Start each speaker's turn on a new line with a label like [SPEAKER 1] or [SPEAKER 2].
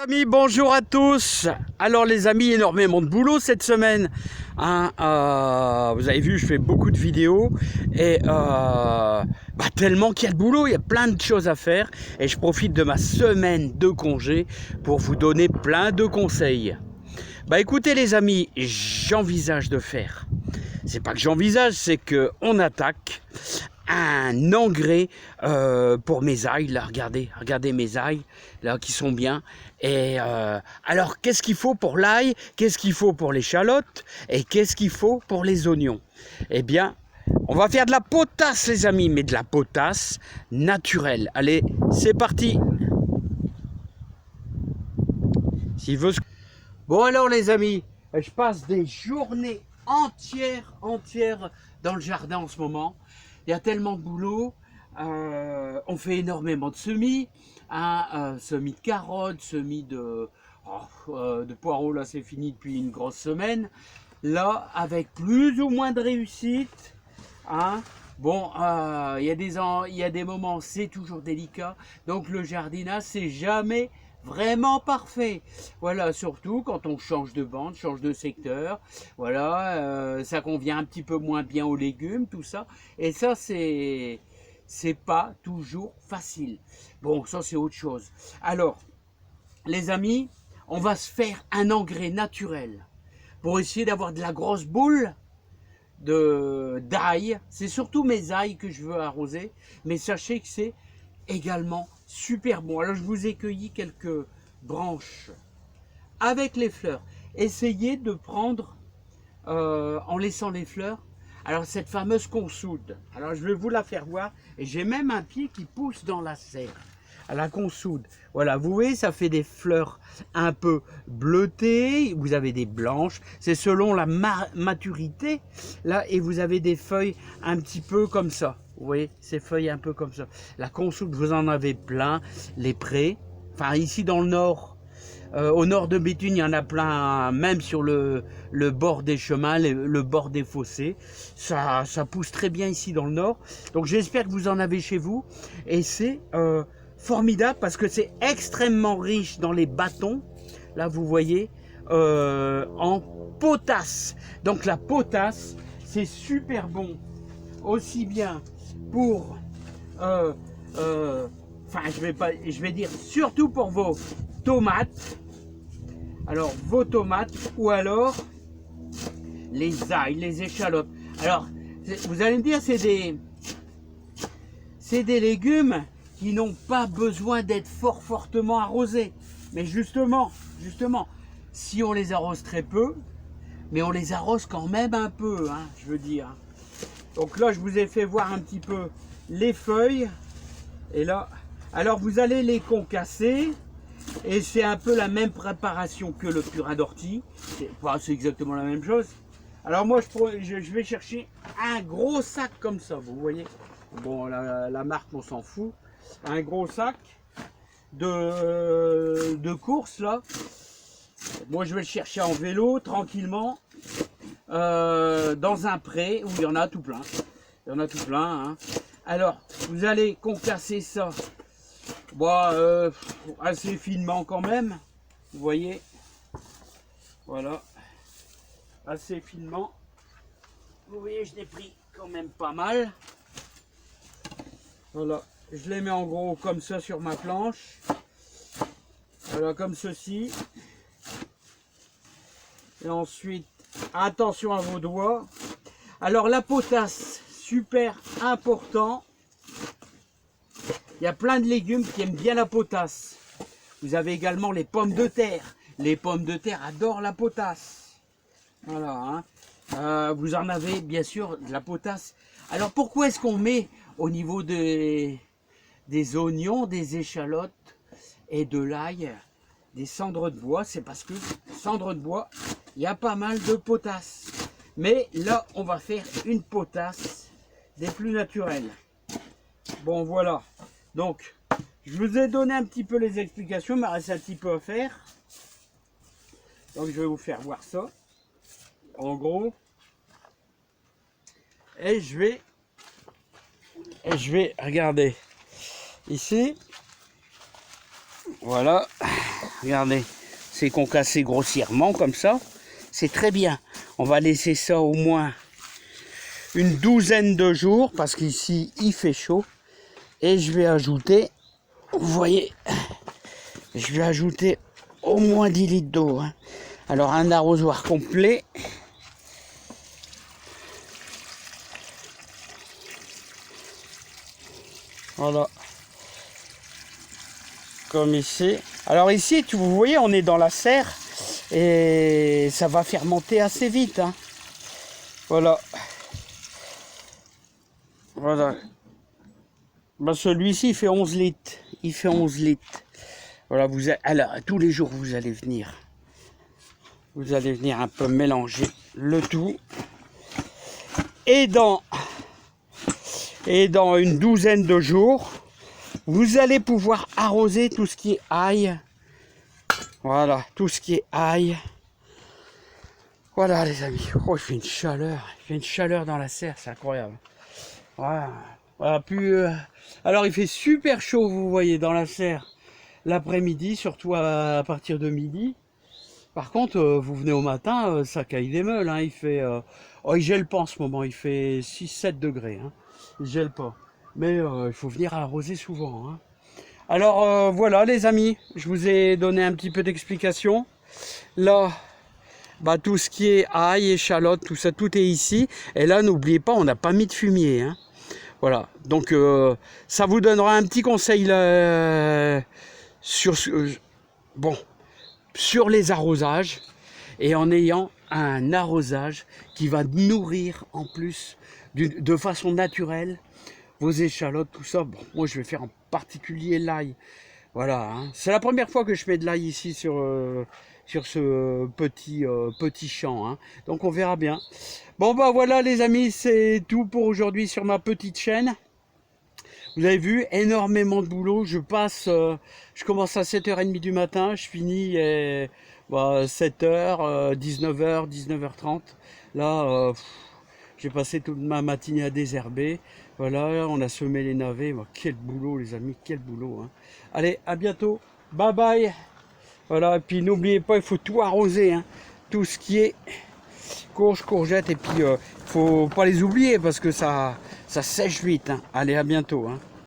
[SPEAKER 1] Amis, bonjour à tous. Alors les amis, énormément de boulot cette semaine. Vous avez vu, je fais beaucoup de vidéos et tellement qu'il y a de boulot, il y a plein de choses à faire et je profite de ma semaine de congé pour vous donner plein de conseils. Écoutez les amis, j'envisage de faire. C'est pas que j'envisage, c'est que on attaque un engrais pour mes ails. Là, regardez mes ails là qui sont bien. Et alors, qu'est-ce qu'il faut pour l'ail? Qu'est-ce qu'il faut pour l'échalote? Et qu'est-ce qu'il faut pour les oignons? Eh bien, on va faire de la potasse, les amis, mais de la potasse naturelle. Allez, c'est parti. S'il veut. Bon alors, les amis, je passe des journées entières dans le jardin en ce moment. Il y a tellement de boulot. On fait énormément de semis, semis de carottes, semis de poireaux. Là, c'est fini depuis une grosse semaine. Là, avec plus ou moins de réussite. Bon, il y a des moments, c'est toujours délicat. Donc, le jardinage, c'est jamais vraiment parfait. Voilà, surtout quand on change de bande, change de secteur. Voilà, ça convient un petit peu moins bien aux légumes, tout ça. Et ça, c'est pas toujours facile. Bon, ça, c'est autre chose. Alors, les amis, on va se faire un engrais naturel pour essayer d'avoir de la grosse boule d'ail. C'est surtout mes ails que je veux arroser, mais sachez que c'est également super bon. Alors je vous ai cueilli quelques branches avec les fleurs. Essayez de prendre en laissant les fleurs. Alors cette fameuse consoude, alors je vais vous la faire voir, et j'ai même un pied qui pousse dans la serre, à la consoude. Voilà, vous voyez, ça fait des fleurs un peu bleutées, vous avez des blanches, c'est selon la maturité, là, et vous avez des feuilles un petit peu comme ça. Vous voyez, ces feuilles un peu comme ça. La consoude, vous en avez plein, les prés, enfin ici dans le nord, au nord de Béthune, il y en a plein, même sur le bord des chemins, le bord des fossés. Ça pousse très bien ici dans le nord. Donc j'espère que vous en avez chez vous. Et c'est formidable parce que c'est extrêmement riche dans les bâtons. Là, vous voyez, en potasse. Donc la potasse, c'est super bon. Aussi bien pour... je vais dire surtout pour vos tomates. Alors, vos tomates ou alors les ails, les échalotes. Alors, vous allez me dire, c'est des légumes qui n'ont pas besoin d'être fortement arrosés. Mais justement, si on les arrose très peu, mais on les arrose quand même un peu, je veux dire. Donc là, je vous ai fait voir un petit peu les feuilles. Et là, alors vous allez les concasser. Et c'est un peu la même préparation que le purin d'ortie. C'est exactement la même chose. Alors moi, je vais chercher un gros sac comme ça, vous voyez. Bon, la marque, on s'en fout. Un gros sac de course, là. Moi, je vais le chercher en vélo, tranquillement, dans un pré où il y en a tout plein. Il y en a tout plein. Alors, vous allez concasser ça. Assez finement quand même, vous voyez, voilà, assez finement, vous voyez, je l'ai pris quand même pas mal, voilà, je les mets en gros comme ça sur ma planche, voilà, comme ceci, et ensuite, attention à vos doigts. Alors la potasse, super important. Il y a plein de légumes qui aiment bien la potasse. Vous avez également les pommes de terre. Les pommes de terre adorent la potasse. Voilà. Vous en avez bien sûr de la potasse. Alors pourquoi est-ce qu'on met au niveau des oignons, des échalotes et de l'ail, des cendres de bois? C'est parce que cendres de bois, il y a pas mal de potasse. Mais là, on va faire une potasse des plus naturelles. Bon, voilà. Donc, je vous ai donné un petit peu les explications, il me reste un petit peu à faire. Donc, je vais vous faire voir ça, en gros. Et je vais regarder ici. Voilà. regardez, c'est concassé grossièrement comme ça. C'est très bien. On va laisser ça au moins une douzaine de jours parce qu'ici il fait chaud. Et je vais ajouter, vous voyez, je vais ajouter au moins 10 litres d'eau. Hein. Alors un arrosoir complet. Voilà. Comme ici. Alors ici, vous voyez, on est dans la serre et ça va fermenter assez vite. Hein. Voilà. Voilà. Ben, celui-ci, il fait 11 litres. Il fait 11 litres. Voilà, alors, tous les jours, vous allez venir. Vous allez venir un peu mélanger le tout. Et dans une douzaine de jours, vous allez pouvoir arroser tout ce qui est ail. Voilà, tout ce qui est ail. Voilà, les amis. Oh, il fait une chaleur. Il fait une chaleur dans la serre, c'est incroyable. Voilà. Voilà, puis, alors, il fait super chaud, vous voyez, dans la serre. L'après-midi, surtout à partir de midi. Par contre, vous venez au matin, ça caille des meules. Hein, il fait, il gèle pas en ce moment, il fait 6-7 degrés. Hein, il gèle pas. Mais il faut venir arroser souvent. Hein. Alors voilà les amis, je vous ai donné un petit peu d'explication. Là, bah, tout ce qui est ail, échalote, tout ça, tout est ici. Et là, n'oubliez pas, on n'a pas mis de fumier. Hein. Voilà, donc ça vous donnera un petit conseil sur les arrosages et en ayant un arrosage qui va nourrir en plus de façon naturelle vos échalotes, tout ça. Bon, moi je vais faire en particulier l'ail. Voilà, hein. C'est la première fois que je mets de l'ail ici sur ce petit champ. Hein. Donc on verra bien. Bon bah voilà les amis, c'est tout pour aujourd'hui sur ma petite chaîne. Vous avez vu, énormément de boulot. Je commence à 7h30 du matin, je finis à 7h, 19h, 19h30. Là, j'ai passé toute ma matinée à désherber. Voilà, on a semé les navets. Bah, quel boulot les amis, quel boulot. Hein. Allez, à bientôt. Bye bye. Voilà, et puis n'oubliez pas, il faut tout arroser. Hein. Tout ce qui est courge, courgette, et puis faut pas les oublier parce que ça sèche vite. Hein. Allez, à bientôt. Hein.